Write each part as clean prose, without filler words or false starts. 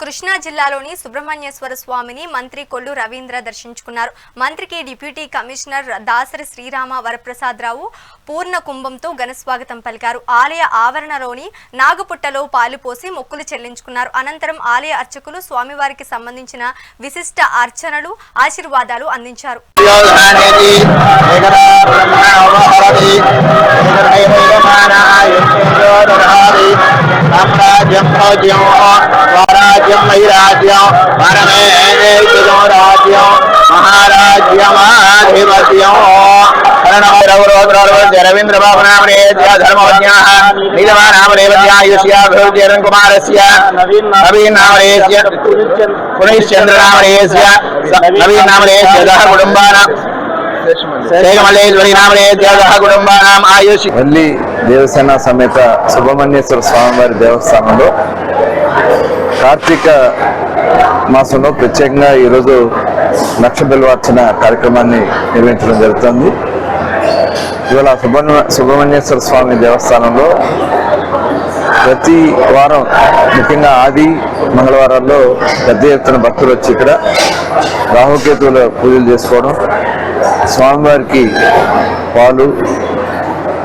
కృష్ణా జిల్లాలోని సుబ్రహ్మణ్యేశ్వర స్వామిని మంత్రి కొల్లు రవీంద్ర దర్శించుకున్నారు. మంత్రికి డిప్యూటీ కమిషనర్ దాసరి శ్రీరామ వరప్రసాదరావు పూర్ణ కుంభంతో ఘనస్వాగతం పలికారు. ఆలయ ఆవరణలోని నాగుపుట్టలో పాలు పోసి మొక్కులు చెల్లించుకున్నారు. అనంతరం ఆలయ అర్చకులు స్వామివారికి సంబంధించిన విశిష్ట అర్చనలు, ఆశీర్వాదాలు అందించారు. रवींद्र बाबू नाम धर्मज्ञ नीलवा नाम रेवत्यायुष्याभिवृद्धिरन कुमारस्य नवीन नाम पुनीश्चंद्र नाम नवीन नाम कुटुंबानां వల్లి దేవసేన సమేత సుబ్రహ్మణ్యేశ్వర స్వామివారి దేవస్థానంలో కార్తీక మాసంలో ప్రత్యేకంగా ఈరోజు లక్ష బిల్వార్చన కార్యక్రమాన్ని నిర్వహించడం జరుగుతుంది. ఇవాళ సుబ్రహ్మణ్యేశ్వర స్వామి దేవస్థానంలో ప్రతి వారం ముఖ్యంగా ఆది మంగళవారాల్లో పెద్ద ఎత్తున భక్తులు వచ్చి ఇక్కడ రాహుకేతువుల పూజలు చేసుకోవడం, స్వామివారికి పాలు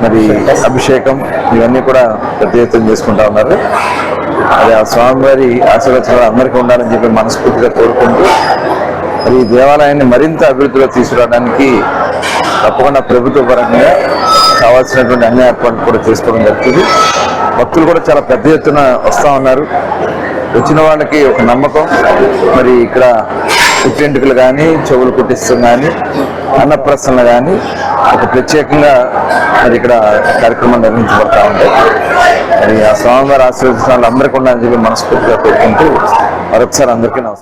మరి అభిషేకం ఇవన్నీ కూడా పెద్ద ఎత్తున చేసుకుంటా ఉన్నారు. అది ఆ స్వామివారి ఆశీర్వచనాలు అందరికీ ఉండాలని చెప్పి మనస్ఫూర్తిగా కోరుకుంటూ మరి ఈ దేవాలయాన్ని మరింత అభివృద్ధిలో తీసుకురావడానికి తప్పకుండా ప్రభుత్వ పరంగా కావాల్సినటువంటి అన్ని ఏర్పాట్లు కూడా చేసుకోవడం జరుగుతుంది. భక్తులు కూడా చాలా పెద్ద ఎత్తున వస్తూ ఉన్నారు. వచ్చిన వాళ్ళకి ఒక నమ్మకం, మరి ఇక్కడ పుట్టింటికలు కానీ, చెవులు కుట్టిస్తాం కానీ, అన్నప్రసన్న కానీ ఒక ప్రత్యేకంగా మరి ఇక్కడ కార్యక్రమం నిర్వహించబడతా ఉంటాయి. మరి ఆ స్వామివారి ఆశీర్వచనాలు అందరికీ ఉండాలని చెప్పి మనస్ఫూర్తిగా కోరుకుంటూ మరొకసారి అందరికీ నమస్కారం.